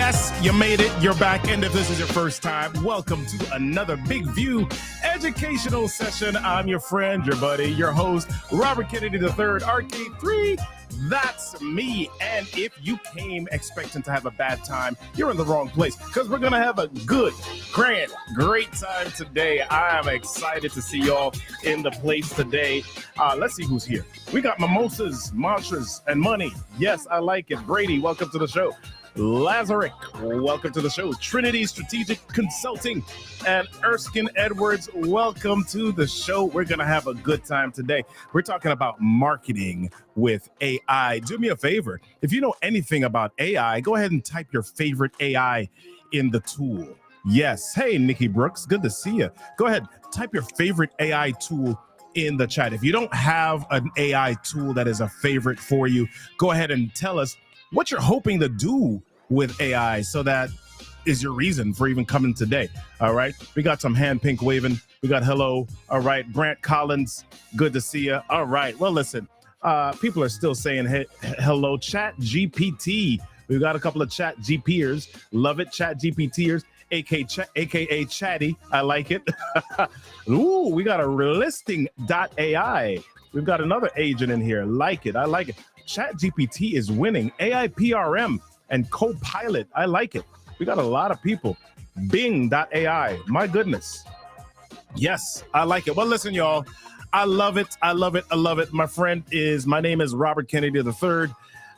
Yes, you made it. You're back. And if this is your first time, welcome to another Big View educational session. I'm your friend, your buddy, your host, Robert Kennedy III, RK3. That's me. And if you came expecting to have a bad time, you're in the wrong place, because we're going to have a good, grand, great time today. I am excited to see y'all in the place today. Let's see who's here. We got mimosas, mantras, and money. Yes, I like it. Brady, welcome to the show. Lazarick, welcome to the show. Trinity Strategic Consulting and Erskine Edwards, welcome to the show. We're going to have a good time today. We're talking about marketing with AI. Do me a favor. If you know anything about AI, go ahead and type your favorite AI in the tool. Yes. Hey, Nikki Brooks, good to see you. Go ahead, type your favorite AI tool in the chat. If you don't have an AI tool that is a favorite for you, go ahead and tell us what you're hoping to do with AI, so that is your reason for even coming today. All right. We got some hand pink waving. We got hello. All right. Brant Collins, good to see you. All right. Well, listen, people are still saying hello. Chat GPT. We've got a couple of Chat GPers. Love it. Chat GPTers, aka Chatty. I like it. Ooh, we got a relisting.ai. We've got another agent in here. Like it. I like it. ChatGPT is winning. AI PRM and Copilot. I like it. We got a lot of people. Bing.ai. My goodness. Yes, I like it. Well, listen, y'all. I love it. I love it. I love it. My name is Robert Kennedy III,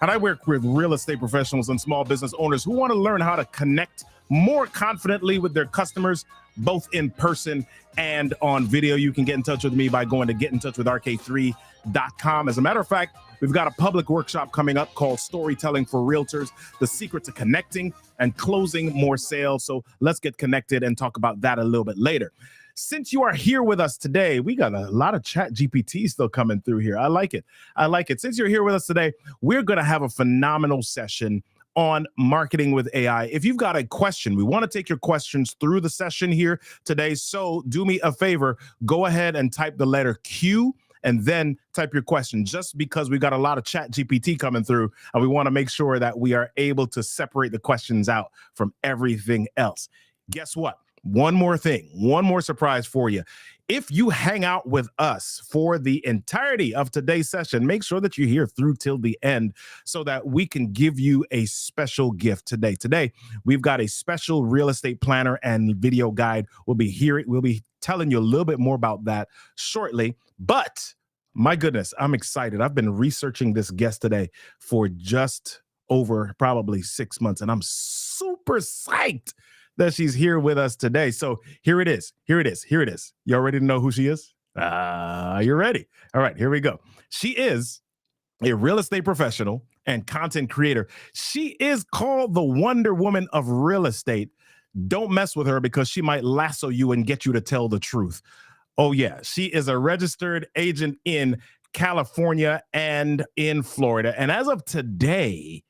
and I work with real estate professionals and small business owners who want to learn how to connect more confidently with their customers, both in person and on video. You can get in touch with me by going to getintouchwithrk3.com. As a matter of fact, we've got a public workshop coming up called Storytelling for Realtors, the secret to connecting and closing more sales. So let's get connected and talk about that a little bit later. Since you are here with us today, we got a lot of Chat GPT still coming through here. I like it. I like it. Since you're here with us today, we're going to have a phenomenal session on marketing with AI. If you've got a question, we want to take your questions through the session here today. So do me a favor, go ahead and type the letter Q and then type your question, just because we got a lot of Chat GPT coming through, and we want to make sure that we are able to separate the questions out from everything else. Guess what? One more thing, one more surprise for you. If you hang out with us for the entirety of today's session, make sure that you're here through till the end so that we can give you a special gift today. Today, we've got a special real estate planner and video guide. We'll be telling you a little bit more about that shortly. But my goodness, I'm excited. I've been researching this guest today for just over probably 6 months, and I'm super psyched that she's here with us today. So here it is. Here it is. Here it is. You already know who she is? You're ready. All right, here we go. She is a real estate professional and content creator. She is called the Wonder Woman of real estate. Don't mess with her, because she might lasso you and get you to tell the truth. Oh, yeah. She is a registered agent in California and in Florida. And as of today,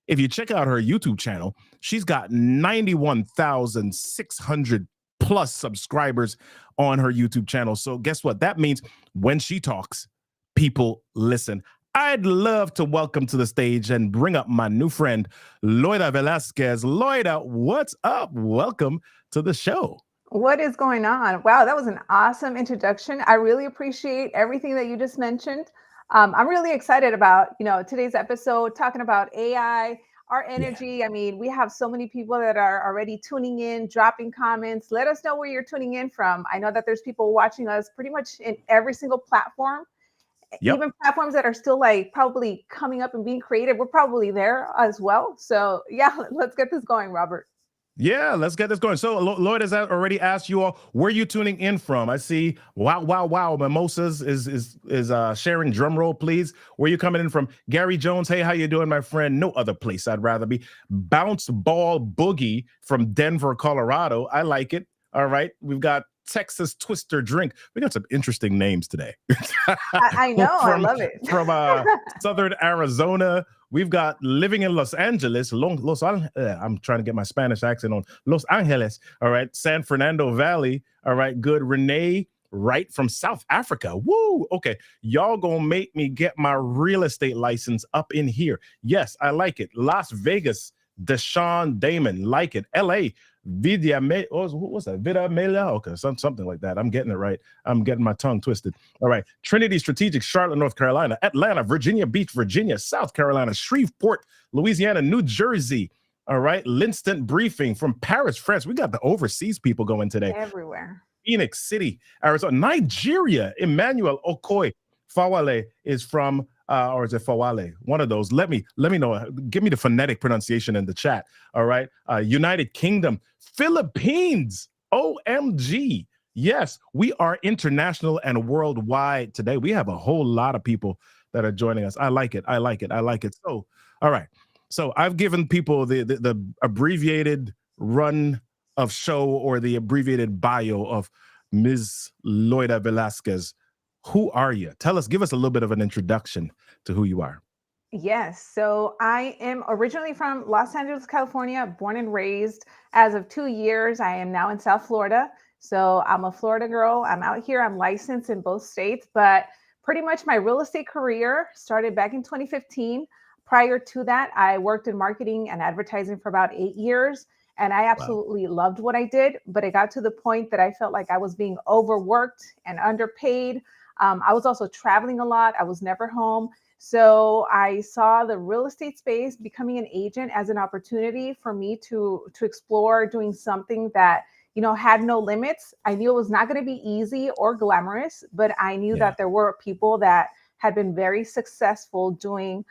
if you check out her YouTube channel, she's got 91,600 plus subscribers on her YouTube channel. So guess what? That means when she talks, people listen. I'd love to welcome to the stage and bring up my new friend, Loida Velasquez. Loida, what's up? Welcome to the show. What is going on? Wow, that was an awesome introduction. I really appreciate everything that you just mentioned. I'm really excited about, today's episode, talking about AI, our energy. Yeah. I mean, we have so many people that are already tuning in, dropping comments. Let us know where you're tuning in from. I know that there's people watching us pretty much in every single platform, even platforms that are still like probably coming up and being created. We're probably there as well. So yeah, let's get this going, Robert. Yeah, let's get this going. So Lloyd has already asked you all, where are you tuning in from? I see, wow. Mimosas is sharing. Drum roll, please. Where you coming in from? Gary Jones, hey, how you doing, my friend? No other place I'd rather be. Bounce Ball Boogie from Denver, Colorado. I like it. All right. We've got Texas Twister Drink. We got some interesting names today. I know. I love it. From Southern Arizona. We've got living in Los Angeles. I'm trying to get my Spanish accent on. Los Angeles. All right. San Fernando Valley. All right. Good. Renee Wright from South Africa. Woo. Okay. Y'all gonna make me get my real estate license up in here. Yes, I like it. Las Vegas, Deshaun Damon, like it. LA, what's that? Vida Mela? Okay, something like that. I'm getting it right. I'm getting my tongue twisted. All right. Trinity Strategic, Charlotte, North Carolina. Atlanta, Virginia Beach, Virginia. South Carolina, Shreveport, Louisiana, New Jersey. All right. Linstant Briefing from Paris, France. We got the overseas people going today. Everywhere. Phoenix City, Arizona. Nigeria, Emmanuel Okoye. Fawale is from, or is it Fawale? One of those. Let me know. Give me the phonetic pronunciation in the chat. All right. United Kingdom, Philippines. OMG. Yes, we are international and worldwide today. We have a whole lot of people that are joining us. I like it. I like it. I like it. So, all right. So I've given people the abbreviated run of show or the abbreviated bio of Ms. Loida Velasquez. Who are you? Give us a little bit of an introduction to who you are. Yes. So I am originally from Los Angeles, California, born and raised. As of 2 years, I am now in South Florida. So I'm a Florida girl. I'm out here. I'm licensed in both states, but pretty much my real estate career started back in 2015. Prior to that, I worked in marketing and advertising for about 8 years. And I absolutely loved what I did, but it got to the point that I felt like I was being overworked and underpaid. I was also traveling a lot. I was never home. So I saw the real estate space, becoming an agent, as an opportunity for me to explore doing something that, had no limits. I knew it was not going to be easy or glamorous, but I knew that there were people that had been very successful doing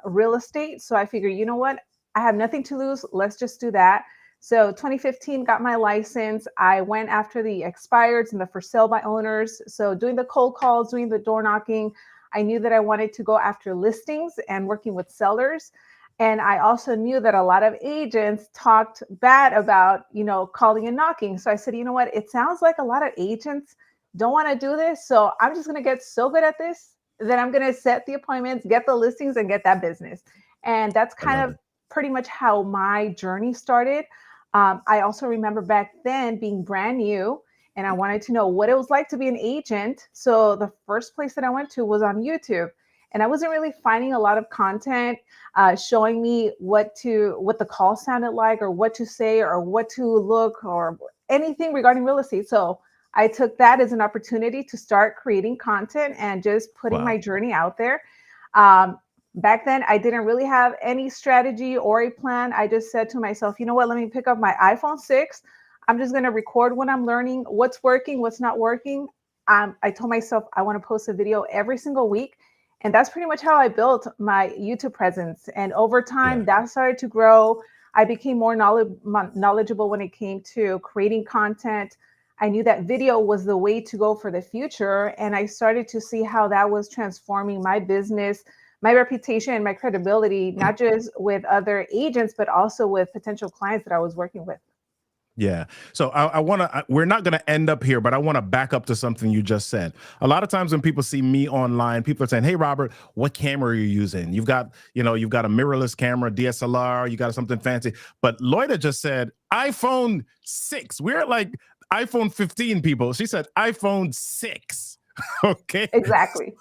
real estate. So I figured, you know what? I have nothing to lose. Let's just do that. So 2015, got my license. I went after the expireds and the for sale by owners. So doing the cold calls, doing the door knocking. I knew that I wanted to go after listings and working with sellers. And I also knew that a lot of agents talked bad about, calling and knocking. So I said, you know what? It sounds like a lot of agents don't want to do this. So I'm just going to get so good at this that I'm going to set the appointments, get the listings, and get that business. And that's kind of pretty much how my journey started. I also remember back then being brand new and I wanted to know what it was like to be an agent. So the first place that I went to was on YouTube, and I wasn't really finding a lot of content showing me what the call sounded like or what to say or what to look or anything regarding real estate. So I took that as an opportunity to start creating content and just putting my journey out there. Back then, I didn't really have any strategy or a plan. I just said to myself, you know what, let me pick up my iPhone 6. I'm just going to record what I'm learning, what's working, what's not working. I told myself I want to post a video every single week. And that's pretty much how I built my YouTube presence. And over time, that started to grow. I became more knowledgeable when it came to creating content. I knew that video was the way to go for the future. And I started to see how that was transforming my business, my reputation, and my credibility, not just with other agents, but also with potential clients that I was working with. Yeah. So we're not going to end up here, but I want to back up to something you just said. A lot of times when people see me online, people are saying, hey, Robert, what camera are you using? You've got a mirrorless camera, DSLR, you got something fancy. But Loida just said iPhone 6. We're at like iPhone 15 people. She said iPhone 6. Okay. Exactly.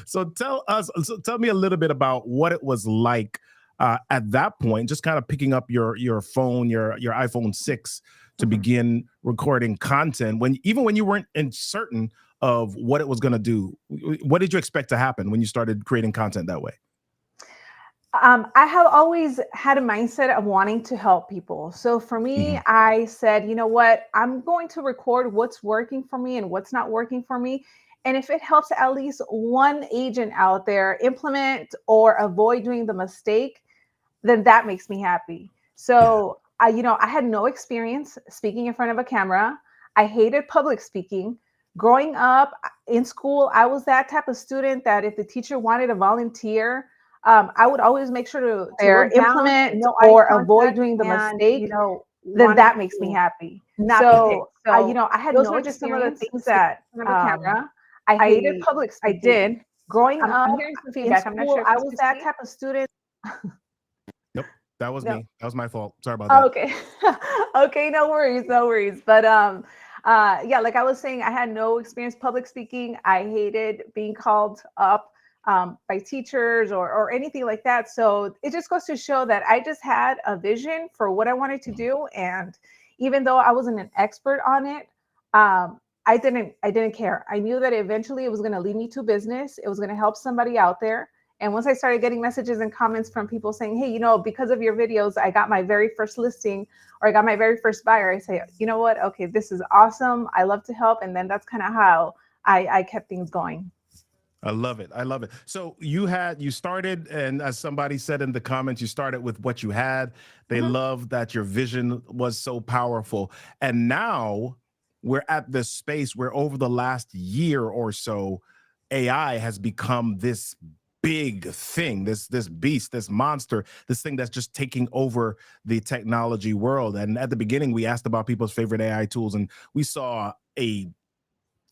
So tell me a little bit about what it was like at that point, just kind of picking up your phone, your iPhone 6 to begin recording content even when you weren't certain of what it was going to do. What did you expect to happen when you started creating content that way? I have always had a mindset of wanting to help people. So for me, I said, you know what, I'm going to record what's working for me and what's not working for me. And if it helps at least one agent out there implement or avoid doing the mistake, then that makes me happy. So I had no experience speaking in front of a camera. I hated public speaking. Growing up in school, I was that type of student that if the teacher wanted to volunteer, I would always make sure to implement or avoid doing the mistake. Then that makes me happy. So I had no experience some of the things that camera. I hated public speaking. I did. Growing up, I'm hearing some feedback. I'm not sure if I was that type of student. Nope, that was me. That was my fault. Sorry about that. Okay. Okay, no worries. But like I was saying, I had no experience public speaking. I hated being called up. by teachers or anything like that. So it just goes to show that I just had a vision for what I wanted to do. And even though I wasn't an expert on it, I didn't care. I knew that eventually it was going to lead me to business. It was going to help somebody out there. And once I started getting messages and comments from people saying, hey, because of your videos, I got my very first listing or I got my very first buyer, I say, you know what? Okay, this is awesome. I love to help. And then that's kind of how I kept things going. I love it. I love it. So you started, and as somebody said in the comments, you started with what you had. They Mhm. love that your vision was so powerful. And now we're at this space where over the last year or so, AI has become this big thing, this beast, this monster, this thing that's just taking over the technology world. And at the beginning, we asked about people's favorite AI tools, and we saw a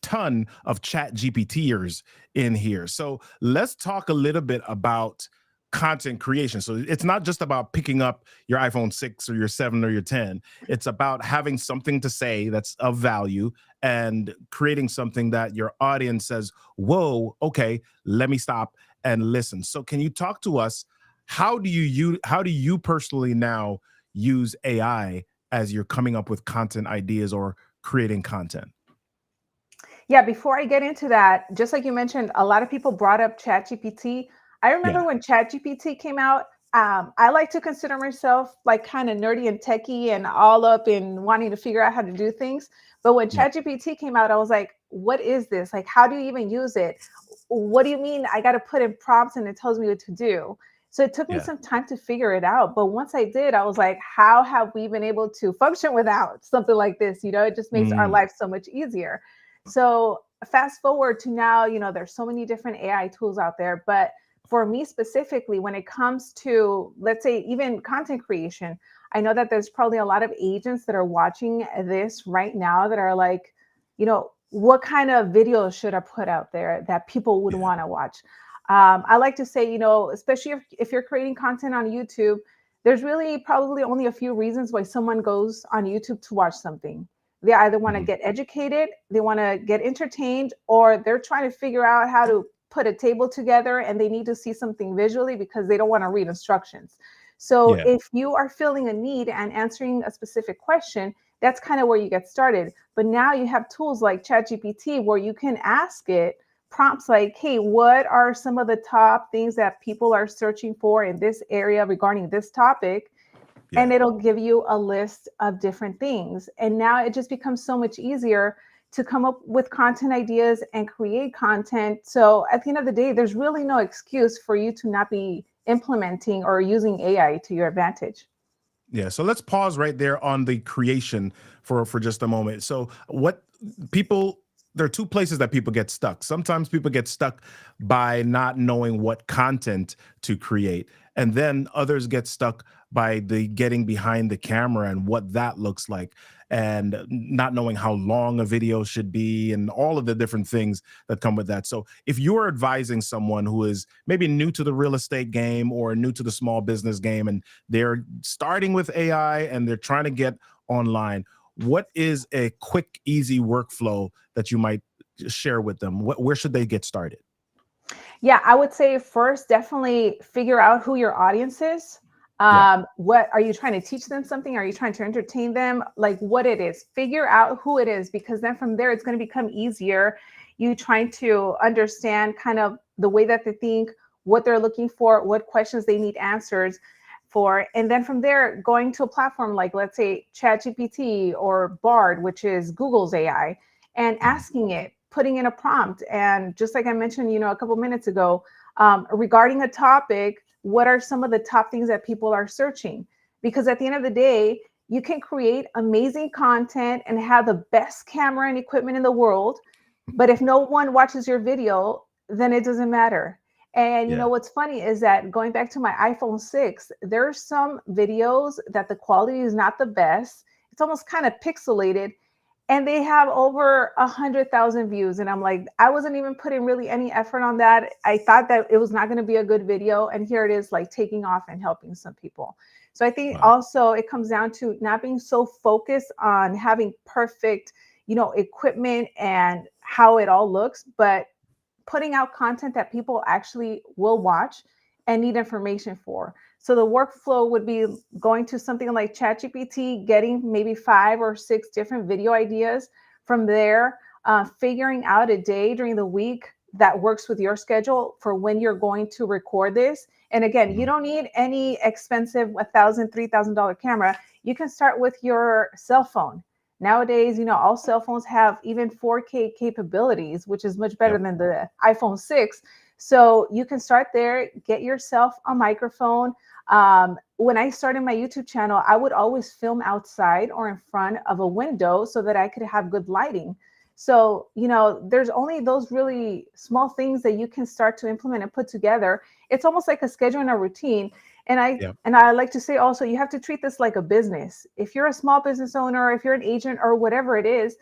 ton of chat GPTers in here. So let's talk a little bit about content creation. So it's not just about picking up your iPhone 6 or your 7 or your 10. It's about having something to say that's of value and creating something that your audience says, whoa, okay, let me stop and listen. So can you talk to us? How do you personally now use AI as you're coming up with content ideas or creating content? Yeah, before I get into that, just like you mentioned, a lot of people brought up ChatGPT. I remember Yeah. when ChatGPT came out, I like to consider myself like kind of nerdy and techie and all up in wanting to figure out how to do things. But when Yeah. ChatGPT came out, I was like, what is this? Like, how do you even use it? What do you mean I got to put in prompts and it tells me what to do? So it took me Yeah. some time to figure it out. But once I did, I was like, how have we been able to function without something like this? It just makes our Mm, life so much easier. So fast forward to now, there's so many different AI tools out there. But for me specifically, when it comes to, let's say, even content creation, I know that there's probably a lot of agents that are watching this right now that are like, what kind of videos should I put out there that people would yeah. want to watch? I like to say, especially if you're creating content on YouTube, there's really probably only a few reasons why someone goes on YouTube to watch something. They either want to Mhm. get educated, they want to get entertained, or they're trying to figure out how to put a table together and they need to see something visually because they don't want to read instructions. So Yeah. if you are feeling a need and answering a specific question, that's kind of where you get started. But now you have tools like ChatGPT where you can ask it prompts like, hey, what are some of the top things that people are searching for in this area regarding this topic? And Yeah. it'll give you a list of different things. And now it just becomes so much easier to come up with content ideas and create content. So at the end of the day, there's really no excuse for you to not be implementing or using AI to your advantage. Yeah. So let's pause right there on the creation for just a moment. So what people there are two places that people get stuck. Sometimes people get stuck by not knowing what content to create. And then others get stuck by the getting behind the camera and what that looks like and not knowing how long a video should be and all of the different things that come with that. So if you're advising someone who is maybe new to the real estate game or new to the small business game and they're starting with AI and they're trying to get online, what is a quick, easy workflow that you might share with them? Where should they get started? Yeah, I would say first, definitely figure out who your audience is. Yeah. What are you trying to teach them something? Are you trying to entertain them? Like what it is, figure out who it is, because then from there, it's going to become easier. You trying to understand kind of the way that they think, what they're looking for, what questions they need answers for. And then from there, going to a platform like, let's say, ChatGPT or Bard, which is Google's AI, and Mhm. asking it, putting in a prompt. And just like I mentioned, a couple minutes ago, regarding a topic, what are some of the top things that people are searching? Because at the end of the day, you can create amazing content and have the best camera and equipment in the world. But if no one watches your video, then it doesn't matter. And Yeah. what's funny is that going back to my iPhone 6, there's some videos that the quality is not the best. It's almost kind of pixelated and they have over 100,000 views. And I'm like, I wasn't even putting really any effort on that. I thought that it was not going to be a good video. And here it is, like taking off and helping some people. So I think Wow. also it comes down to not being so focused on having perfect, equipment and how it all looks, but putting out content that people actually will watch and need information for. So the workflow would be going to something like ChatGPT, getting maybe 5 or 6 different video ideas from there, figuring out a day during the week that works with your schedule for when you're going to record this. And again, you Mhm. don't need any expensive $1,000, $3,000 camera. You can start with your cell phone. Nowadays, all cell phones have even 4K capabilities, which is much better Yep. than the iPhone 6. So you can start there, get yourself a microphone. When I started my YouTube channel, I would always film outside or in front of a window so that I could have good lighting. So, there's only those really small things that you can start to implement and put together. It's almost like a schedule and a routine. And I Yep. and I like to say also, you have to treat this like a business. If you're a small business owner, if you're an agent or whatever it is,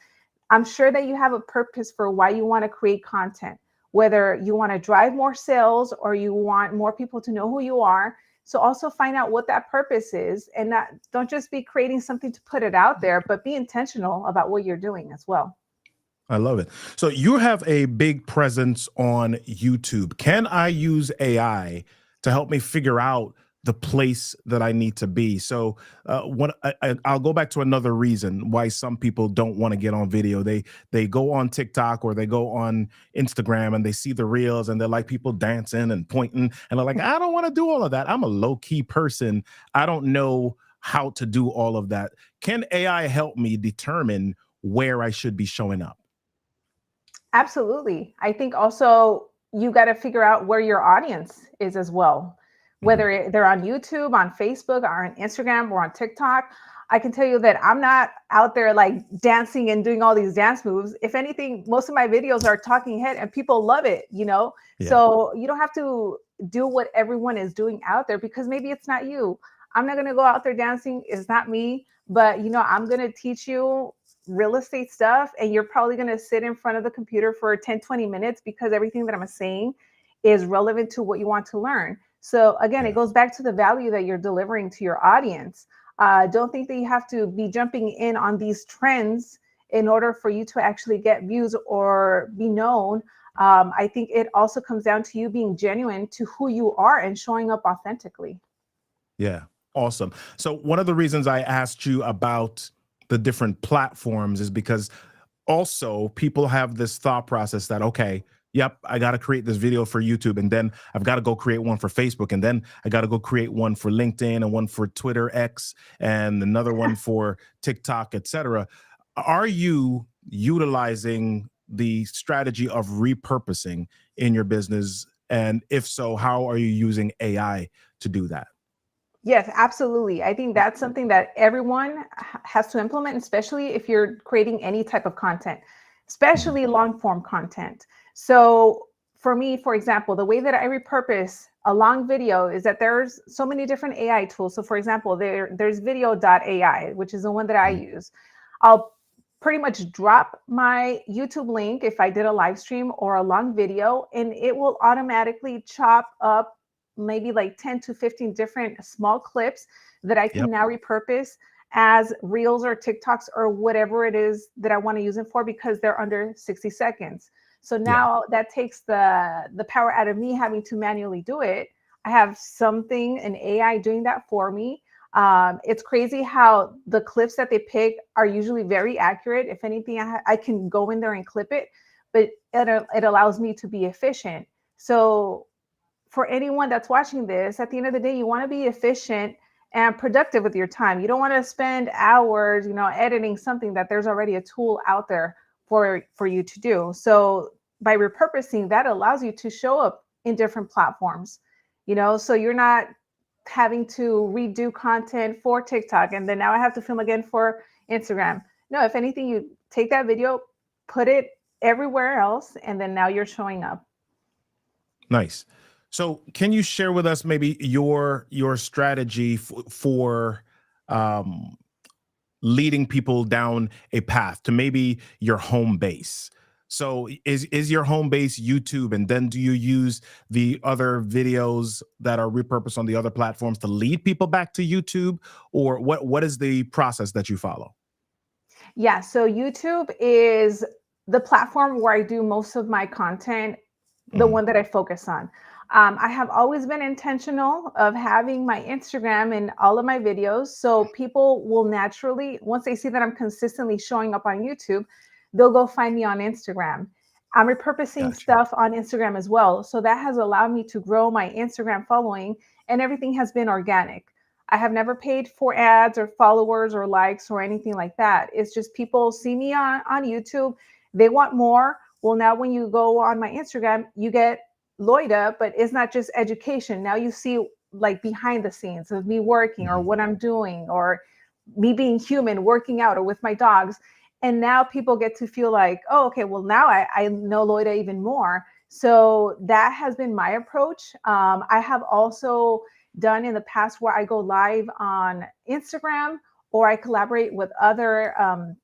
I'm sure that you have a purpose for why you want to create content, whether you want to drive more sales or you want more people to know who you are. So also find out what that purpose is, and not don't just be creating something to put it out there, but be intentional about what you're doing as well. I love it. So you have a big presence on YouTube. Can I use AI to help me figure out the place that I need to be? So, I'll go back to another reason why some people don't want to get on video. They go on TikTok or they go on Instagram and they see the reels and they're like people dancing and pointing and they're like, I don't want to do all of that. I'm a low key person. I don't know how to do all of that. Can AI help me determine where I should be showing up? Absolutely. I think also you got to figure out where your audience is as well, Mhm. whether they're on YouTube, on Facebook, or on Instagram, or on TikTok. I can tell you that I'm not out there like dancing and doing all these dance moves. If anything, most of my videos are talking head and people love it. Yeah. So you don't have to do what everyone is doing out there because maybe it's not you. I'm not going to go out there dancing. It's not me. But, I'm going to teach you real estate stuff, and you're probably going to sit in front of the computer for 10, 20 minutes because everything that I'm saying is relevant to what you want to learn. So again, it Yeah. goes back to the value that you're delivering to your audience. Don't think that you have to be jumping in on these trends in order for you to actually get views or be known. I think it also comes down to you being genuine to who you are and showing up authentically. Yeah. Awesome. So one of the reasons I asked you about the different platforms is because also people have this thought process that, okay, yep, I got to create this video for YouTube and then I've got to go create one for Facebook and then I got to go create one for LinkedIn and one for Twitter X and another one for TikTok, etc. Are you utilizing the strategy of repurposing in your business? And if so, how are you using AI to do that? Yes, absolutely. I think that's something that everyone has to implement, especially if you're creating any type of content, Mhm. especially long form content. So, for me, for example, the way that I repurpose a long video is that there's so many different AI tools. So, for example, there's video.ai, which is the one that I Mhm. use. I'll pretty much drop my YouTube link if I did a live stream or a long video, and it will automatically chop up maybe like 10 to 15 different small clips that I can Yep. now repurpose as reels or TikToks or whatever it is that I want to use them for because they're under 60 seconds. So Yeah. now that takes the power out of me having to manually do it. I have something, an AI doing that for me. It's crazy how the clips that they pick are usually very accurate. If anything, I can go in there and clip it, but it allows me to be efficient. So for anyone that's watching this, at the end of the day, you want to be efficient and productive with your time. You don't want to spend hours, editing something that there's already a tool out there for you to do. So by repurposing, that allows you to show up in different platforms, so you're not having to redo content for TikTok and then now I have to film again for Instagram. No, if anything, you take that video, put it everywhere else, and then now you're showing up. Nice. So, can you share with us maybe your strategy for um, leading people down a path to maybe your home base? So, is your home base YouTube, and then do you use the other videos that are repurposed on the other platforms to lead people back to YouTube, or what is the process that you follow? Yeah, so YouTube is the platform where I do most of my content the one that I focus on. I have always been intentional of having my Instagram in all of my videos. So people will naturally, once they see that I'm consistently showing up on YouTube, they'll go find me on Instagram. I'm repurposing Gotcha. stuff on Instagram as well. So that has allowed me to grow my Instagram following, and everything has been organic. I have never paid for ads or followers or likes or anything like that. It's just people see me on YouTube, they want more. Well, now when you go on my Instagram, you get Loida, but it's not just education. Now you see like behind the scenes of me working or Mhm. what I'm doing or me being human, working out or with my dogs. And now people get to feel like, oh, okay, well, now I know Loida even more. So that has been my approach. I have also done in the past where I go live on Instagram or I collaborate with other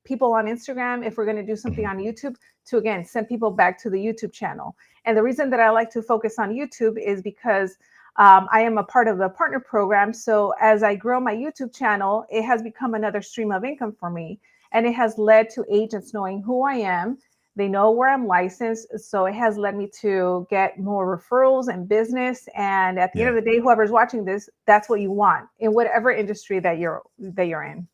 people on Instagram if we're going to do something Mhm. on YouTube to, again, send people back to the YouTube channel. And the reason that I like to focus on YouTube is because I am a part of the partner program. So as I grow my YouTube channel, it has become another stream of income for me. And it has led to agents knowing who I am. They know where I'm licensed. So it has led me to get more referrals and business. And at the end Yeah. of the day, whoever's watching this, that's what you want in whatever industry that you're in.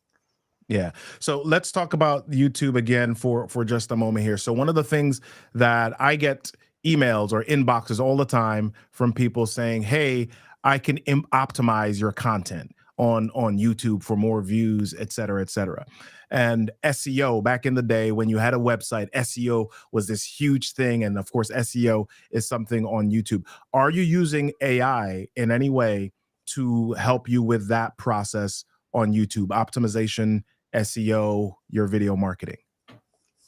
Yeah. So let's talk about YouTube again for just a moment here. So one of the things that I get emails or inboxes all the time from people saying, "Hey, I can optimize your content on YouTube for more views, et cetera, et cetera." And SEO back in the day when you had a website, SEO was this huge thing, and of course, SEO is something on YouTube. Are you using AI in any way to help you with that process on YouTube optimization? SEO, your video marketing.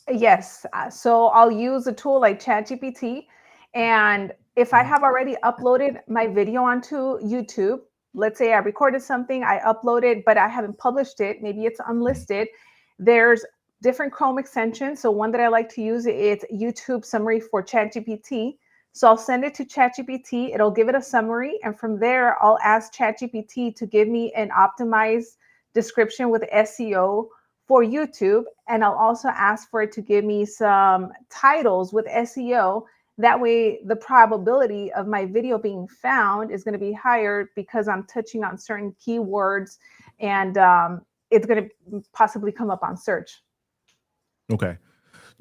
Yes. So I'll use a tool like ChatGPT. And if I Mhm. have already uploaded my video onto YouTube, let's say I recorded something, I uploaded, but I haven't published it, maybe it's Mhm. unlisted. There's different Chrome extensions. So one that I like to use is YouTube summary for ChatGPT. So I'll send it to ChatGPT, it'll give it a summary. And from there, I'll ask ChatGPT to give me an optimized description with SEO for YouTube. And I'll also ask for it to give me some titles with SEO. That way, the probability of my video being found is going to be higher because I'm touching on certain keywords and it's going to possibly come up on search. Okay.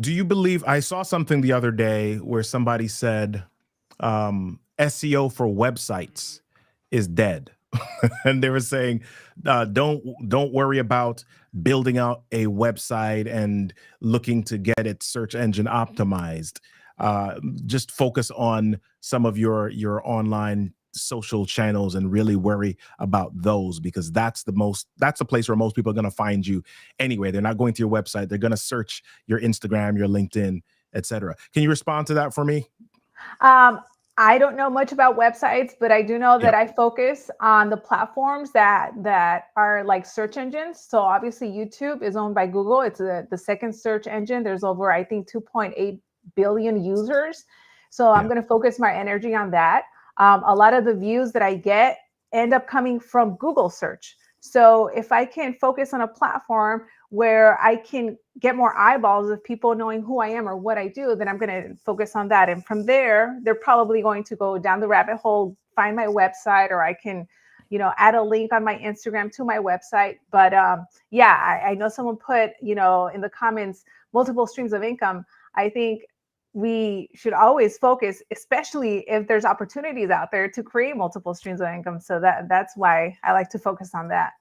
Do you believe I saw something the other day where somebody said SEO for websites is dead, and they were saying don't worry about building out a website and looking to get it search engine optimized. Just focus on some of your online social channels and really worry about those because that's the place where most people are going to find you anyway. They're not going to your website, they're going to search your Instagram, your LinkedIn, etc. Can you respond to that for me? Um, I don't know much about websites, but I do know Yeah. that I focus on the platforms that are like search engines. So obviously YouTube is owned by Google. It's the second search engine. There's over, I think, 2.8 billion users. So I'm Yeah. going to focus my energy on that. A lot of the views that I get end up coming from Google search. So if I can focus on a platform where I can get more eyeballs of people knowing who I am or what I do, then I'm going to focus on that. And from there, they're probably going to go down the rabbit hole, find my website, or I can, add a link on my Instagram to my website. But yeah, I know someone put, in the comments, multiple streams of income. I think we should always focus, especially if there's opportunities out there to create multiple streams of income. So that's why I like to focus on that.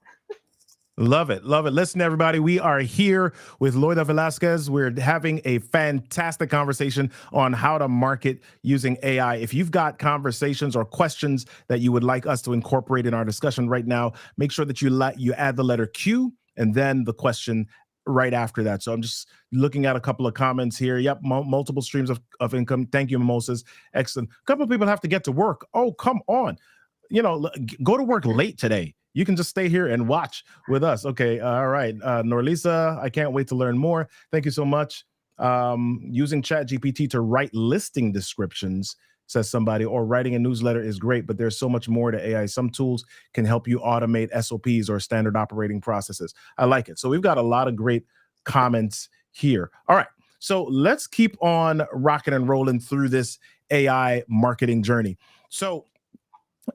Love it. Love it. Listen, everybody, we are here with Loida Velasquez. We're having a fantastic conversation on how to market using AI. If you've got conversations or questions that you would like us to incorporate in our discussion right now, make sure that you add the letter Q and then the question right after that. So I'm just looking at a couple of comments here. Yep, multiple streams of income. Thank you, Mimosas. Excellent. A couple of people have to get to work. Oh, come on. Go to work late today. You can just stay here and watch with us. Okay. All right. Norlisa, I can't wait to learn more. Thank you so much. Using Chat GPT to write listing descriptions, says somebody, or writing a newsletter is great, but there's so much more to AI. Some tools can help you automate SOPs or standard operating processes. I like it. So we've got a lot of great comments here. All right. So let's keep on rocking and rolling through this AI marketing journey. So,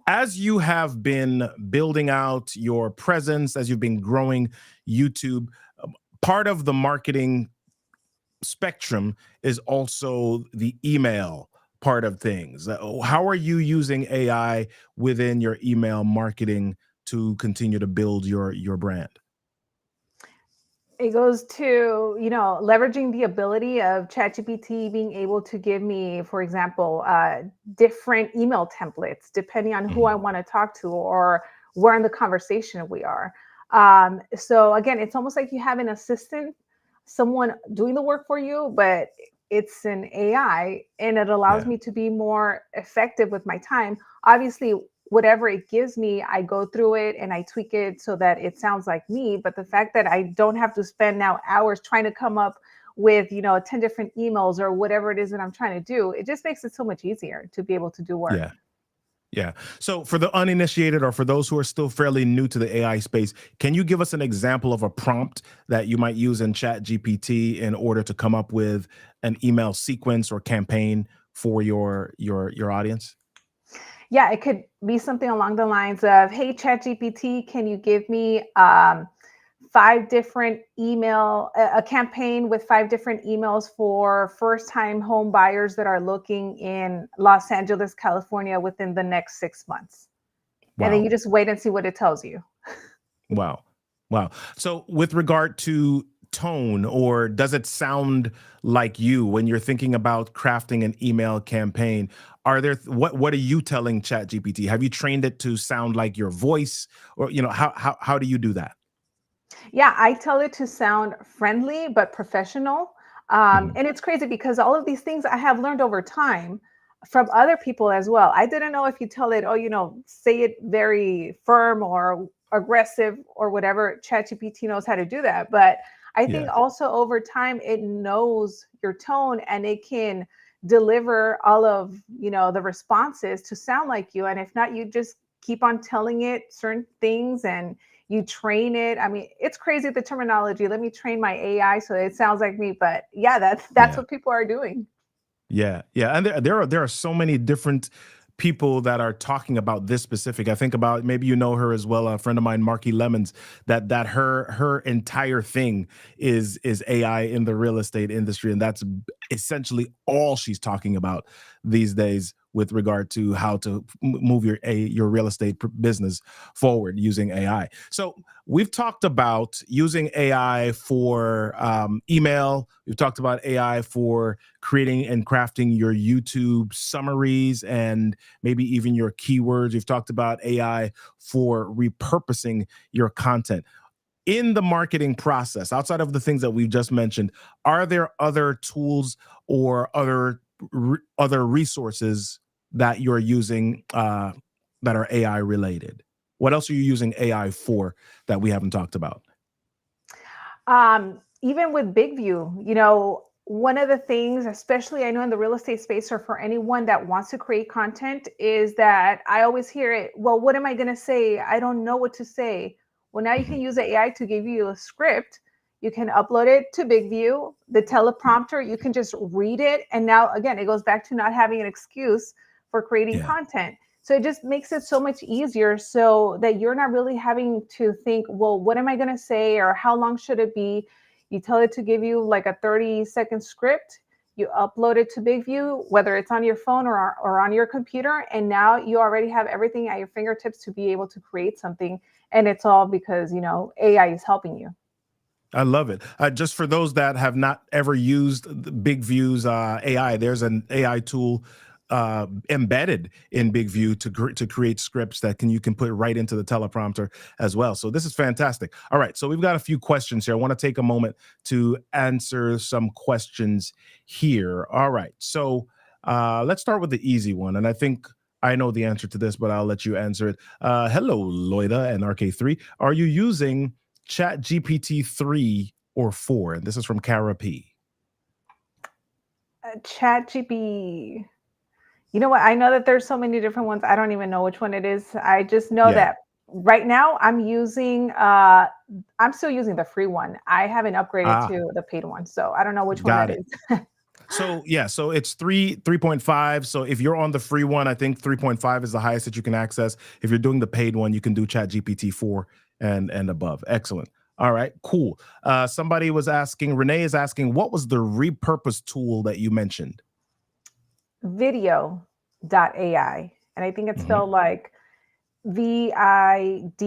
as you have been building out your presence, as you've been growing YouTube, part of the marketing spectrum is also the email part of things. How are you using AI within your email marketing to continue to build your brand? It goes to, leveraging the ability of ChatGPT being able to give me, for example, different email templates depending on who I Mhm. want to talk to or where in the conversation we are. So again, it's almost like you have an assistant, someone doing the work for you, but it's an AI, and it allows Yeah, me to be more effective with my time. Obviously, whatever it gives me, I go through it and I tweak it so that it sounds like me. But the fact that I don't have to spend now hours trying to come up with, 10 different emails or whatever it is that I'm trying to do, it just makes it so much easier to be able to do work. yeah. Yeah. So for the uninitiated or for those who are still fairly new to the AI space, can you give us an example of a prompt that you might use in Chat GPT in order to come up with an email sequence or campaign for your audience? Yeah, it could be something along the lines of, "Hey, ChatGPT, can you give me five different a campaign with five different emails for first-time home buyers that are looking in Los Angeles, California within the next 6 months?" And then Wow. you just wait and see what it tells you. Wow. Wow. So with regard to tone, or does it sound like you when you're thinking about crafting an email campaign? Are there what are you telling Chat GPT? Have you trained it to sound like your voice, or how do you do that? Yeah, I tell it to sound friendly but professional. Mhm. And it's crazy because all of these things I have learned over time from other people as well. I didn't know if you tell it, oh, say it very firm or aggressive or whatever, ChatGPT knows how to do that. But I think Yeah. also over time, it knows your tone and it can deliver all of, the responses to sound like you. And if not, you just keep on telling it certain things and you train it. I mean, it's crazy the terminology. Let me train my AI so it sounds like me. But yeah, that's Yeah. what people are doing. Yeah, yeah, and there are so many different people that are talking about this specific. I think about, maybe you know her as well, a friend of mine, Marky Lemons. That her entire thing is AI in the real estate industry, and that's essentially all she's talking about these days with regard to how to move your real estate business forward using AI. So we've talked about using AI for email. We've talked about AI for creating and crafting your YouTube summaries and maybe even your keywords. We've talked about AI for repurposing your content. In the marketing process, outside of the things that we've just mentioned, are there other tools or other resources that you're using that are AI related? What else are you using AI for that we haven't talked about? Even with Big View, one of the things, especially I know in the real estate space or for anyone that wants to create content, is that I always hear it, well, what am I going to say? I don't know what to say. Well, now you can Mhm. use the AI to give you a script. You can upload it to Big View, the teleprompter, you can just read it. And now, again, it goes back to not having an excuse for creating Yeah, content. So it just makes it so much easier so that you're not really having to think, well, what am I going to say or how long should it be? You tell it to give you like a 30-second script. You upload it to Big View, whether it's on your phone or on your computer. And now you already have everything at your fingertips to be able to create something. And it's all because, AI is helping you. I love it. Just for those that have not ever used the Big View's AI, there's an AI tool embedded in Big View to create scripts that you can put right into the teleprompter as well. So this is fantastic. All right, so we've got a few questions here. I want to take a moment to answer some questions here. All right, so let's start with the easy one, and I think I know the answer to this, but I'll let you answer it. Hello, Loida and RK3. Are you using Chat GPT 3 or 4? And this is from Kara P. Chat GP. You know what? I know that there's so many different ones. I don't even know which one it is. I just know Yeah. that right now I'm still using the free one. I haven't upgraded Ah, to the paid one. So I don't know which one that got it. is. So yeah, so it's 3.5. So if you're on the free one, I think 3.5 is the highest that you can access. If you're doing the paid one, you can do Chat GPT 4 and above. Excellent. All right, cool. Somebody was asking, Renee is asking, what was the repurpose tool that you mentioned? Video.ai. And I think it's Mhm. spelled like VIDYO.ai.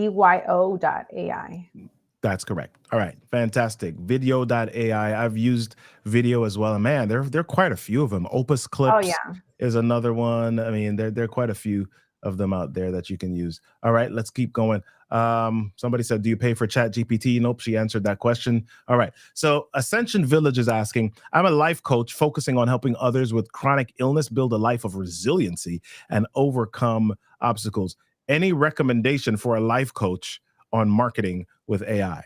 That's correct. All right, fantastic. Video.ai. I've used video as well. And man, there are quite a few of them. Opus Oh, Clips yeah. is another one. I mean, there are quite a few of them out there that you can use. All right, let's keep going. Somebody said, do you pay for Chat GPT? Nope, she answered that question. All right. So Ascension Village is asking, I'm a life coach focusing on helping others with chronic illness build a life of resiliency and overcome obstacles. Any recommendation for a life coach on marketing with AI?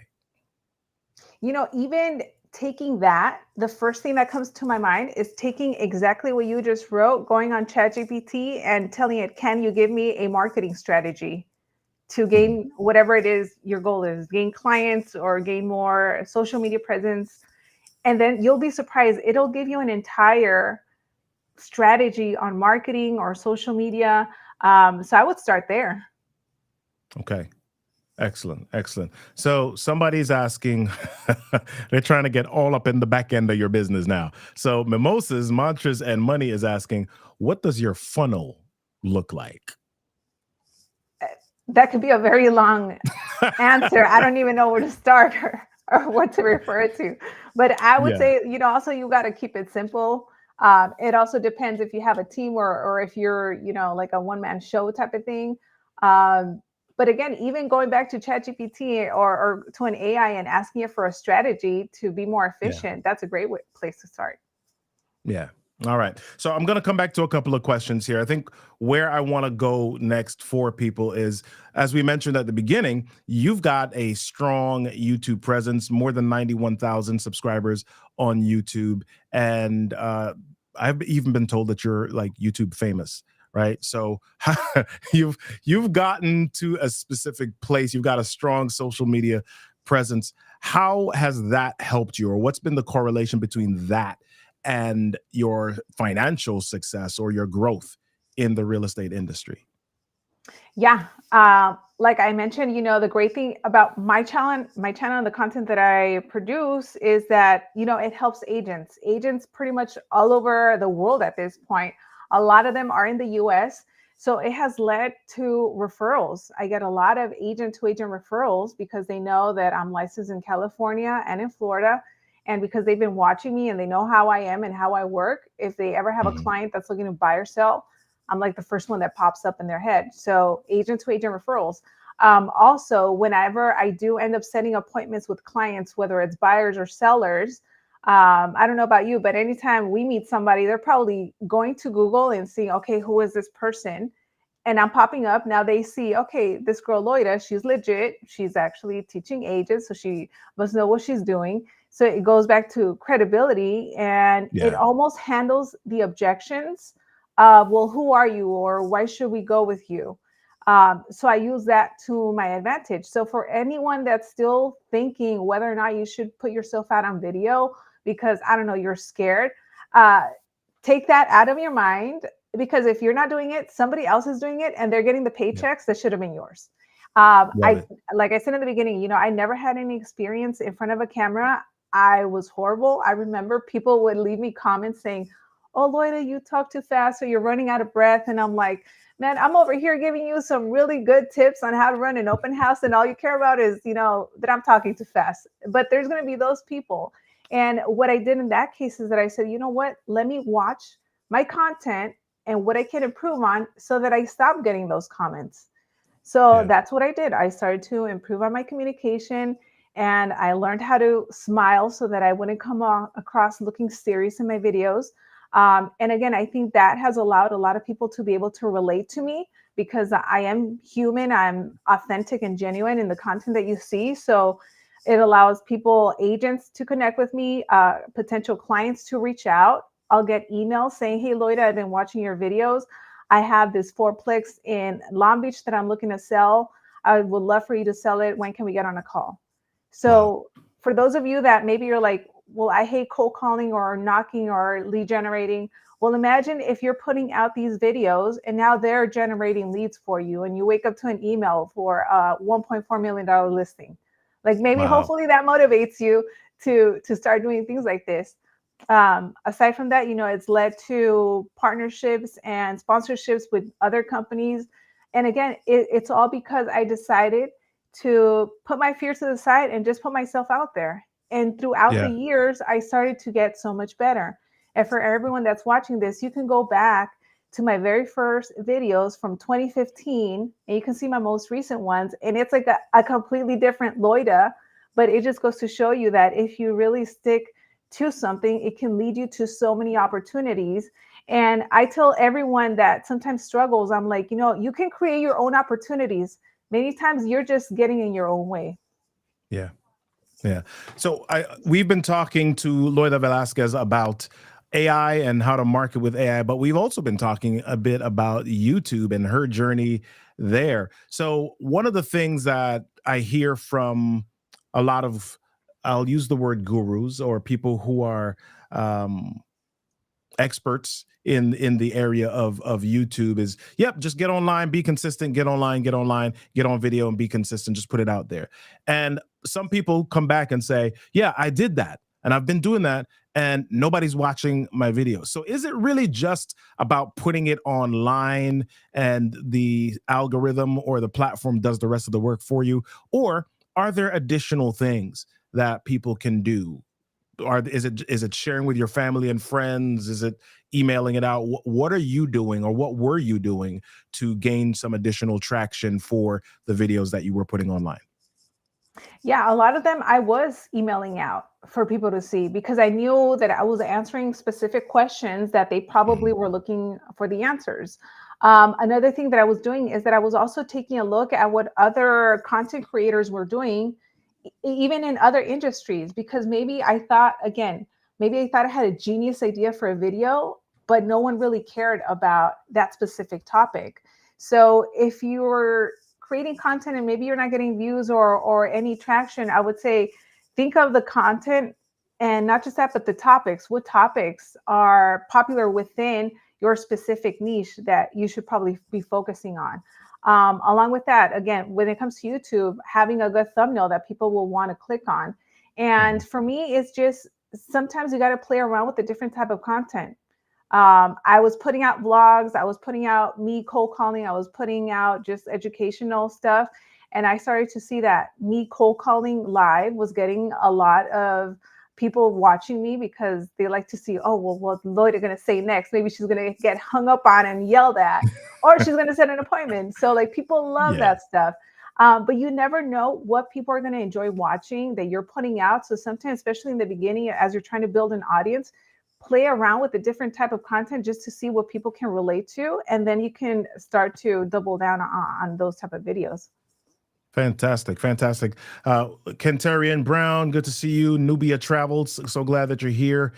Even taking that, the first thing that comes to my mind is taking exactly what you just wrote, going on ChatGPT and telling it, can you give me a marketing strategy to Mhm. gain whatever it is your goal is, gain clients or gain more social media presence. And then you'll be surprised. It'll give you an entire strategy on marketing or social media. So I would start there. Okay. Excellent. Excellent. So somebody's asking, they're trying to get all up in the back end of your business now. So Mimosas, Mantras, and Money is asking, what does your funnel look like? That could be a very long answer. I don't even know where to start or what to refer it to. But I would Yeah. say, also you got to keep it simple. It also depends if you have a team or if you're, like a one man show type of thing. But again, even going back to ChatGPT or to an AI and asking it for a strategy to be more Yeah. efficient, that's a great place to start. Yeah. All right. So I'm going to come back to a couple of questions here. I think where I want to go next for people is, as we mentioned at the beginning, you've got a strong YouTube presence, more than 91,000 subscribers on YouTube. And I've even been told that you're like YouTube famous. Right. So you've gotten to a specific place. You've got a strong social media presence. How has that helped you, or what's been the correlation between that and your financial success or your growth in the real estate industry? Yeah. Like I mentioned, the great thing about my channel and the content that I produce is that, it helps agents. Agents pretty much all over the world at this point. A lot of them are in the US. So it has led to referrals. I get a lot of agent to agent referrals because they know that I'm licensed in California and in Florida. And because they've been watching me and they know how I am and how I work, if they ever have a Mhm. client that's looking to buy or sell, I'm like the first one that pops up in their head. So agent to agent referrals. Also, whenever I do end up setting appointments with clients, whether it's buyers or sellers, I don't know about you, but anytime we meet somebody, they're probably going to Google and seeing, okay, who is this person? And I'm popping up. Now they see, okay, this girl Loida, she's legit. She's actually teaching agents, so she must know what she's doing. So it goes back to credibility and it Yeah. almost handles the objections of, well, who are you or why should we go with you? So I use that to my advantage. So for anyone that's still thinking whether or not you should put yourself out on video because, I don't know, you're scared, uh, take that out of your mind, because if you're not doing it, somebody else is doing it and they're getting the Yeah. paychecks that should have been yours. Love I it. Like I said in the beginning, I never had any experience in front of a camera. I was horrible. I remember people would leave me comments saying, "Oh, Loida, you talk too fast or you're running out of breath." And I'm like, man, I'm over here giving you some really good tips on how to run an open house, and all you care about is, that I'm talking too fast. But there's going to be those people. And what I did in that case is that I said, you know what? Let me watch my content and what I can improve on so that I stop getting those comments. So Yeah. that's what I did. I started to improve on my communication and I learned how to smile so that I wouldn't come across looking serious in my videos. And again, I think that has allowed a lot of people to be able to relate to me because I am human, I'm authentic and genuine in the content that you see. So it allows people, agents to connect with me, potential clients to reach out. I'll get emails saying, hey, Loida, I've been watching your videos. I have this fourplex in Long Beach that I'm looking to sell. I would love for you to sell it. When can we get on a call? Wow. So for those of you that maybe you're like, well, I hate cold calling or knocking or lead generating. Well, imagine if you're putting out these videos and now they're generating leads for you, and you wake up to an email for a $1.4 million listing. Like maybe Wow. hopefully that motivates you to start doing things like this. Aside from that, it's led to partnerships and sponsorships with other companies. And again, it's all because I decided to put my fear to the side and just put myself out there. And throughout the Yeah. years, I started to get so much better. And for everyone that's watching this, you can go back to my very first videos from 2015, and you can see my most recent ones. And it's like a completely different Loida, but it just goes to show you that if you really stick to something, it can lead you to so many opportunities. And I tell everyone that sometimes struggles, I'm like, you can create your own opportunities. Many times you're just getting in your own way. Yeah. Yeah. So we've been talking to Loida Velasquez about AI and how to market with AI, but we've also been talking a bit about YouTube and her journey there. So one of the things that I hear from a lot of, I'll use the word gurus or people who are um, experts in the area of YouTube is, yep, just get online, be consistent, get online, get on video and be consistent, just put it out there. And some people come back and say, yeah, I did that and I've been doing that and nobody's watching my videos. So is it really just about putting it online and the algorithm or the platform does the rest of the work for you? Or are there additional things that people can do? Or is it sharing with your family and friends? Is it emailing it out? What are you doing, or what were you doing to gain some additional traction for the videos that you were putting online? Yeah, a lot of them I was emailing out for people to see because I knew that I was answering specific questions that they probably Mhm. were looking for the answers. Another thing that I was doing is that I was also taking a look at what other content creators were doing, even in other industries, because maybe I thought I had a genius idea for a video, but no one really cared about that specific topic. So if you're creating content and maybe you're not getting views or any traction, I would say think of the content and not just that, but the topics. What topics are popular within your specific niche that you should probably be focusing on? Along with that, again, when it comes to YouTube, having a good thumbnail that people will want to click on. And Mhm. for me, it's just sometimes you got to play around with the different type of content. I was putting out vlogs, I was putting out me cold calling, I was putting out just educational stuff. And I started to see that me cold calling live was getting a lot of people watching me because they like to see, oh, well, what Lloyd are going to say next? Maybe she's going to get hung up on and yelled at, or she's going to set an appointment. So, like, people love Yeah. that stuff. But you never know what people are going to enjoy watching that you're putting out. So, sometimes, especially in the beginning, as you're trying to build an audience, play around with the different type of content just to see what people can relate to, and then you can start to double down on those type of videos. Fantastic, fantastic. Kentarian Brown, good to see you. Nubia Travels, so glad that you're here.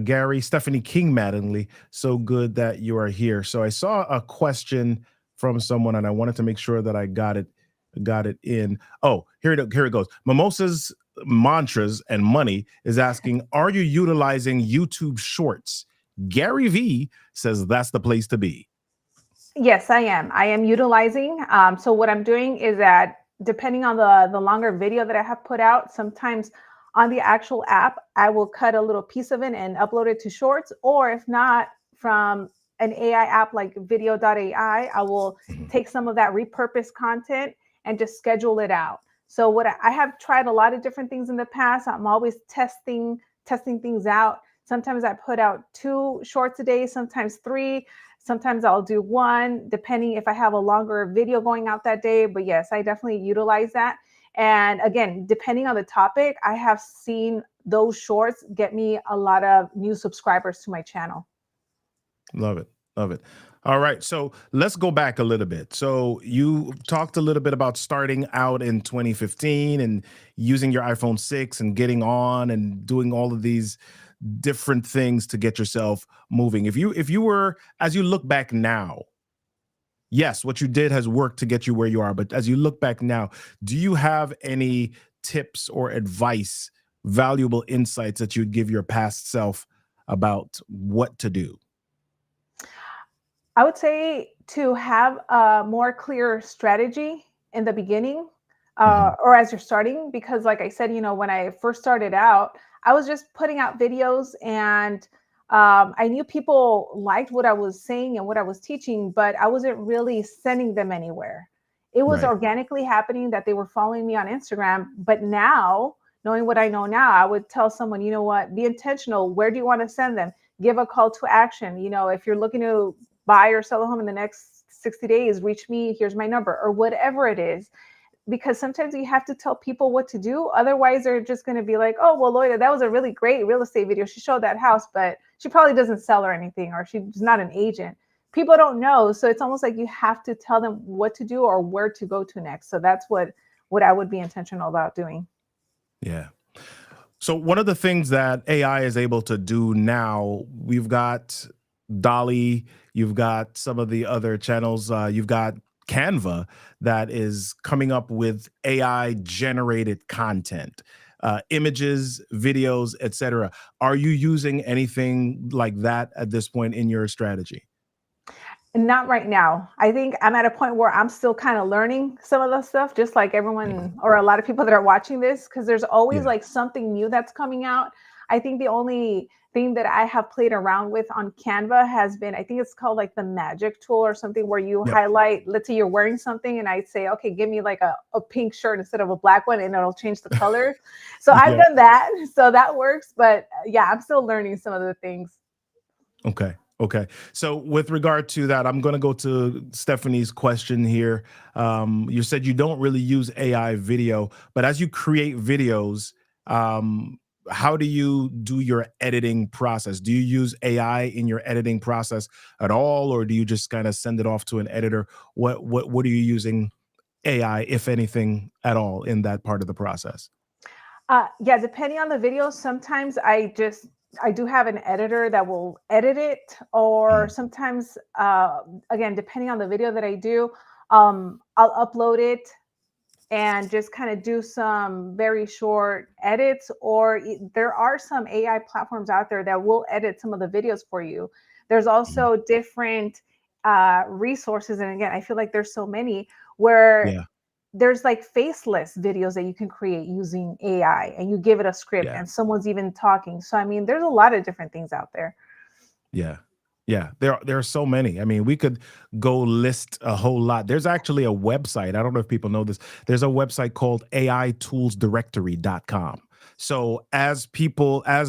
Gary, Stephanie King Mattingly, so good that you are here. So I saw a question from someone, and I wanted to make sure that I got it in. Oh, here it goes. Mimosas, Mantras, and Money is asking, are you utilizing YouTube Shorts? Gary V says that's the place to be. Yes, I am. I am utilizing. So what I'm doing is that depending on the longer video that I have put out, sometimes on the actual app, I will cut a little piece of it and upload it to Shorts, or if not, from an AI app like video.ai, I will Mhm. take some of that repurposed content and just schedule it out. So what I have tried a lot of different things in the past. I'm always testing things out. Sometimes I put out 2 shorts a day, sometimes 3. Sometimes I'll do one, depending if I have a longer video going out that day. But yes, I definitely utilize that. And again, depending on the topic, I have seen those shorts get me a lot of new subscribers to my channel. Love it. Love it. All right. So let's go back a little bit. So you talked a little bit about starting out in 2015 and using your iPhone 6 and getting on and doing all of these different things to get yourself moving. If you were, as you look back now, yes, what you did has worked to get you where you are, but as you look back now, do you have any tips or advice valuable insights that you'd give your past self about what to do? I would say to have a more clear strategy in the beginning, Hmm. or as you're starting, because like I said, when I first started out, I was just putting out videos and I knew people liked what I was saying and what I was teaching, but I wasn't really sending them anywhere. It was Right. organically happening that they were following me on Instagram. But now, knowing what I know now, I would tell someone, you know what, be intentional. Where do you want to send them? Give a call to action. If you're looking to buy or sell a home in the next 60 days, reach me, here's my number, or whatever it is. Because sometimes you have to tell people what to do. Otherwise, they're just going to be like, oh, well, Loida, that was a really great real estate video. She showed that house, but she probably doesn't sell or anything, or she's not an agent. People don't know. So it's almost like you have to tell them what to do or where to go to next. So that's what I would be intentional about doing. Yeah. So one of the things that AI is able to do now, we've got Dolly, you've got some of the other channels, you've got Canva that is coming up with AI generated content, images, videos, etc. Are you using anything like that at this point in your strategy? Not right now. I think I'm at a point where I'm still kind of learning some of the stuff, just like Mhm. everyone or a lot of people that are watching this, because there's always Yeah. like something new that's coming out. I think the only thing that I have played around with on Canva has been, I think it's called like the magic tool or something, where you Yep. highlight, let's say you're wearing something, and I say, okay, give me like a pink shirt instead of a black one, and it'll change the color. So I've Yep. done that. So that works. But yeah, I'm still learning some of the things. Okay. Okay. So with regard to that, I'm going to go to Stephanie's question here. You said you don't really use AI video, but as you create videos, um, how do you do your editing process? Do you use AI in your editing process at all, or do you just kind of send it off to an editor? What are you using AI, if anything, at all in that part of the process? Yeah, depending on the video, sometimes I do have an editor that will edit it, or Mhm. sometimes again, depending on the video that I do, I'll upload it and just kind of do some very short edits. Or there are some AI platforms out there that will edit some of the videos for you. There's Mhm. also different resources, and again, I feel like there's so many where Yeah. there's like faceless videos that you can create using AI, and you give it a script Yeah. and someone's even talking. So I mean, there's a lot of different things out there. Yeah. Yeah, there are so many. I mean, we could go list a whole lot. There's actually a website. I don't know if people know this. There's a website called aitoolsdirectory.com. So as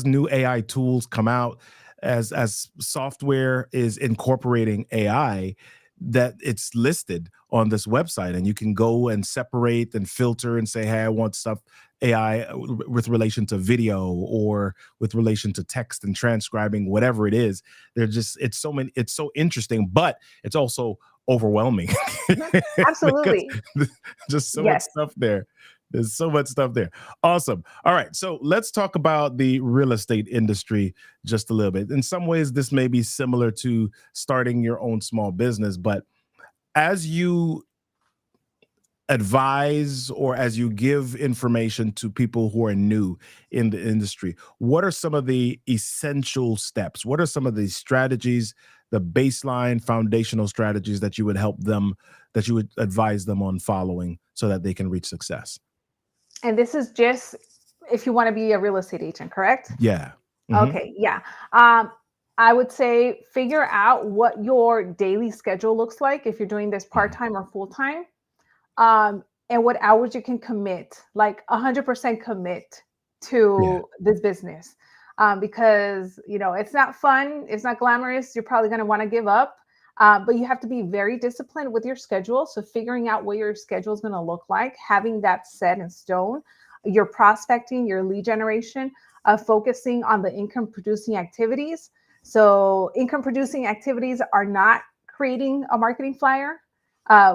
new AI tools come out, as software is incorporating AI, that it's listed on this website, and you can go and separate and filter and say, hey, I want stuff AI with relation to video or with relation to text and transcribing, whatever it is. They're just, it's so many, it's so interesting, but it's also overwhelming Mhm. because Absolutely. just so much Yes. stuff there. There's so much stuff there. Awesome. All right. So let's talk about the real estate industry just a little bit. In some ways, this may be similar to starting your own small business, but as you advise or as you give information to people who are new in the industry, what are some of the essential steps? What are some of the strategies, the baseline foundational strategies that you would help them, that you would advise them on following so that they can reach success? And this is just if you want to be a real estate agent, correct? Yeah. Hmm. Okay, yeah. Um, I would say figure out what your daily schedule looks like if you're doing this part Hmm. time or full time, and what hours you can commit, like 100% commit Yeah. to this business. Because it's not fun, it's not glamorous. You're probably going to want to give up, but you have to be very disciplined with your schedule. So figuring out what your schedule is going to look like, having that set in stone, your prospecting, your lead generation, focusing on the income producing activities. So income producing activities are not creating a marketing flyer.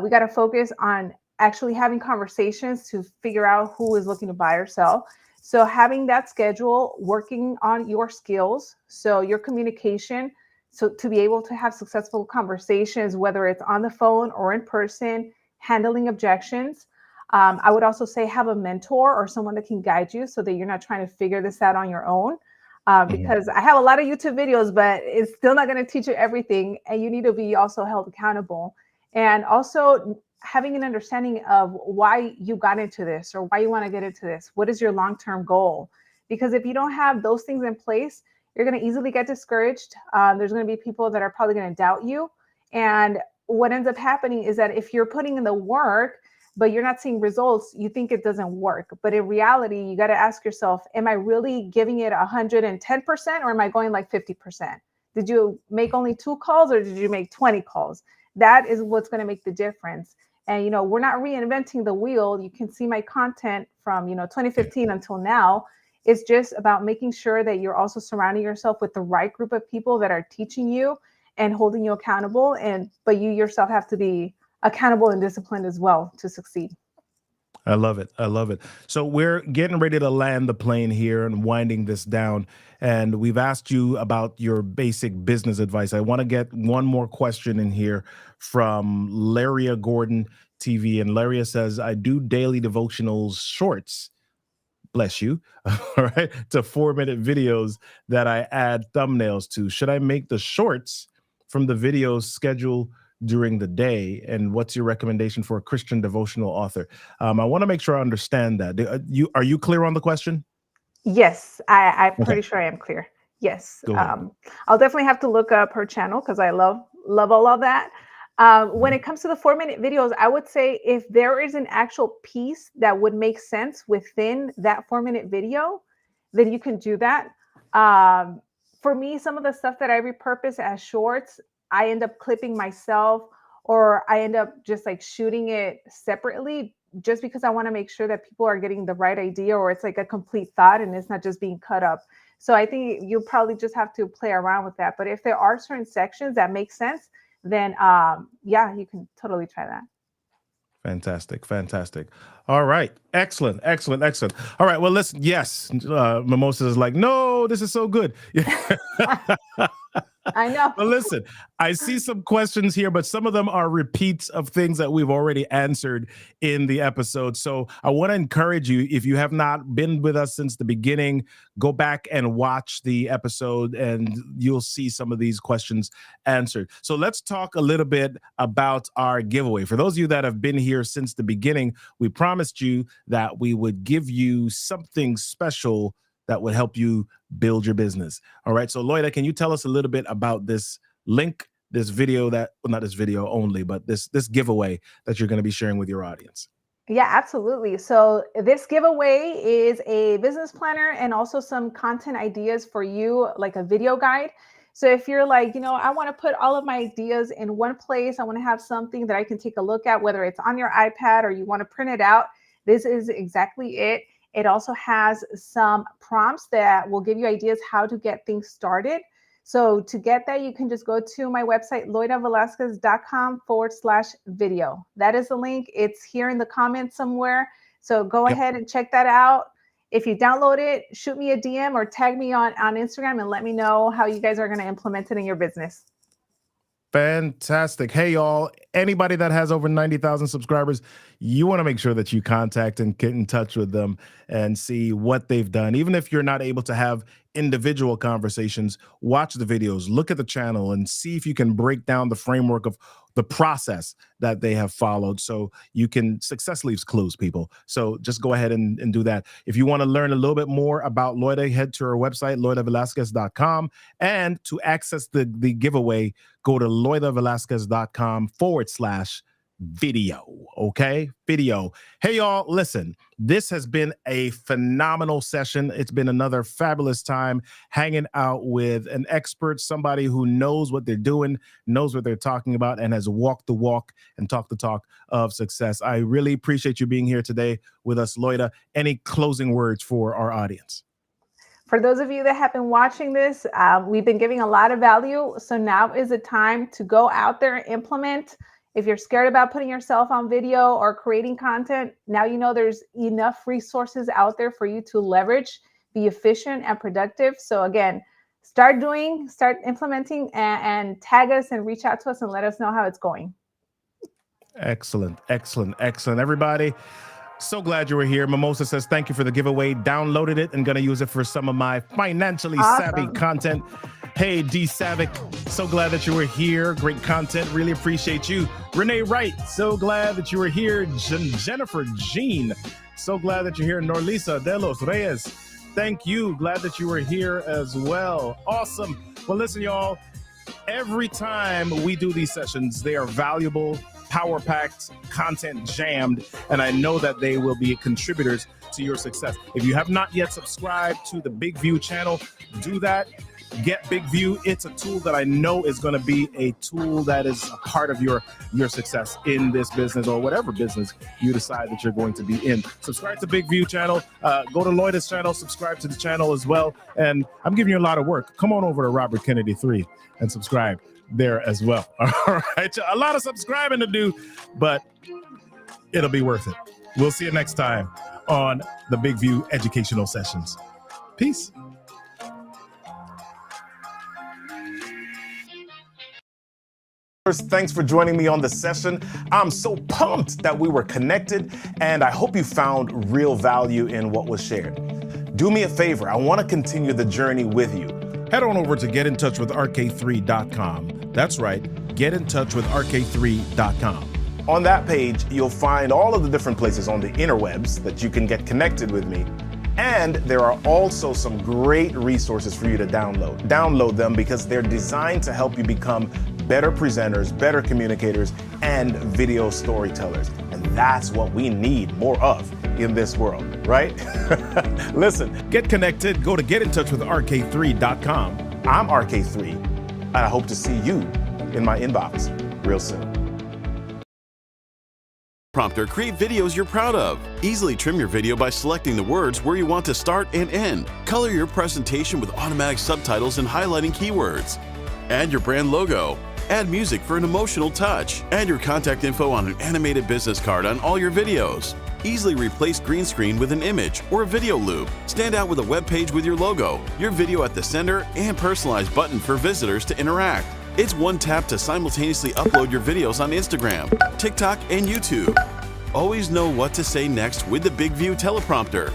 We got to focus on actually having conversations to figure out who is looking to buy or sell. So having that schedule, working on your skills, so your communication, so to be able to have successful conversations, whether it's on the phone or in person, handling objections. I would also say have a mentor or someone that can guide you so that you're not trying to figure this out on your own. Mhm. Because I have a lot of YouTube videos, but it's still not going to teach you everything. And you need to be also held accountable. And also having an understanding of why you got into this or why you want to get into this. What is your long term goal? Because if you don't have those things in place, you're going to easily get discouraged. There's going to be people that are probably going to doubt you. And what ends up happening is that if you're putting in the work, but you're not seeing results, you think it doesn't work. But in reality, you got to ask yourself, am I really giving it 110% or am I going like 50%? Did you make only 2 calls or did you make 20 calls? That is what's going to make the difference. And, we're not reinventing the wheel. You can see my content from, 2015 until now. It's just about making sure that you're also surrounding yourself with the right group of people that are teaching you and holding you accountable. But you yourself have to be accountable and disciplined as well to succeed. I love it. I love it. So we're getting ready to land the plane here and winding this down. And we've asked you about your basic business advice. I want to get one more question in here from Laria Gordon TV. And Laria says, I do daily devotionals shorts, bless you, all right, to 4-minute videos that I add thumbnails to. Should I make the shorts from the videos schedule during the day? And what's your recommendation for a Christian devotional author? I want to make sure I understand that. Are you clear on the question? Yes, I'm Okay, pretty sure I am clear. Yes, go ahead. I'll definitely have to look up her channel because I love all of that. When Mhm. it comes to the 4-minute videos, I would say if there is an actual piece that would make sense within that 4-minute video, then you can do that. Um, for me, some of the stuff that I repurpose as shorts, I end up clipping myself, or I end up just like shooting it separately just because I want to make sure that people are getting the right idea or it's like a complete thought and it's not just being cut up. So I think you'll probably just have to play around with that. But if there are certain sections that make sense, then yeah, you can totally try that. Fantastic, fantastic. All right, excellent, excellent, excellent. All right, well, listen. Yes, Mimosa is like, no, this is so good. I know. But listen, I see some questions here, but some of them are repeats of things that we've already answered in the episode. So I want to encourage you, if you have not been with us since the beginning, go back and watch the episode and you'll see some of these questions answered. So let's talk a little bit about our giveaway. For those of you that have been here since the beginning, we promised you that we would give you something special that would help you build your business. All right. So, Loida, can you tell us a little bit about this link, this video that, well, not this video only, but this giveaway that you're going to be sharing with your audience? Yeah, absolutely. So this giveaway is a business planner and also some content ideas for you, like a video guide. So if you're like, I want to put all of my ideas in one place, I want to have something that I can take a look at, whether it's on your iPad or you want to print it out, this is exactly it. It also has some prompts that will give you ideas how to get things started. So to get that, you can just go to my website, loidavelasquez.com/video. That is the link. It's here in the comments somewhere. So go Yep. ahead and check that out. If you download it, shoot me a DM or tag me on Instagram and let me know how you guys are going to implement it in your business. Fantastic. Hey, y'all, anybody that has over 90,000 subscribers, you want to make sure that you contact and get in touch with them and see what they've done. Even if you're not able to have individual conversations, watch the videos, look at the channel, and see if you can break down the framework of the process that they have followed so you can success leaves clues, people. So just go ahead and do that. If you want to learn a little bit more about Loida, head to our website, loidavelasquez.com. And to access the giveaway, go to loidavelasquez.com/video. Okay, video. Hey, y'all, listen, this has been a phenomenal session. It's been another fabulous time hanging out with an expert, somebody who knows what they're doing, knows what they're talking about, and has walked the walk and talked the talk of success. I really appreciate you being here today with us, Loida. Any closing words for our audience? For those of you that have been watching this, we've been giving a lot of value. So now is the time to go out there and implement. If you're scared about putting yourself on video or creating content, now you know there's enough resources out there for you to leverage, be efficient and productive. So again, start implementing, and tag us and reach out to us and let us know how it's going. Excellent, excellent, excellent. Everybody, So glad you were here. Mimosa says, thank you for the giveaway. Downloaded it and going to use it for some of my financially savvy content. Hey, D Savick, so glad that you were here. Great content. Really appreciate you. Renee Wright, so glad that you were here. Jennifer Jean, so glad that you're here. Norlisa de los Reyes, thank you. Glad that you were here as well. Awesome. Well, listen, y'all, every time we do these sessions, they are valuable, power-packed, content jammed, and I know that they will be contributors to your success. If you have not yet subscribed to the Big View channel, do that. Get Big View. It's a tool that I know is going to be a tool that is a part of your success in this business or whatever business you decide that you're going to be in. Subscribe to Big View channel. Go to Lloyd's channel. Subscribe to the channel as well. And I'm giving you a lot of work. Come on over to Robert Kennedy 3 and subscribe there as well. All right. A lot of subscribing to do, but it'll be worth it. We'll see you next time on the Big View Educational Sessions. Peace. Thanks for joining me on the session. I'm so pumped that we were connected, and I hope you found real value in what was shared. Do me a favor. I want to continue the journey with you. Head on over to getintouchwithrk3.com. That's right, getintouchwithrk3.com. On that page, you'll find all of the different places on the interwebs that you can get connected with me. And there are also some great resources for you to download. Download them because they're designed to help you become better presenters, better communicators, and video storytellers. And that's what we need more of in this world, right? Listen, get connected. Go to getintouchwithrk3.com. I'm RK3, and I hope to see you in my inbox real soon. Prompter, create videos you're proud of. Easily trim your video by selecting the words where you want to start and end. Color your presentation with automatic subtitles and highlighting keywords. Add your brand logo. Add music for an emotional touch. Add your contact info on an animated business card on all your videos. Easily replace green screen with an image or a video loop. Stand out with a web page with your logo, your video at the center, and personalized button for visitors to interact. It's one tap to simultaneously upload your videos on Instagram, TikTok, and YouTube. Always know what to say next with the Big View teleprompter.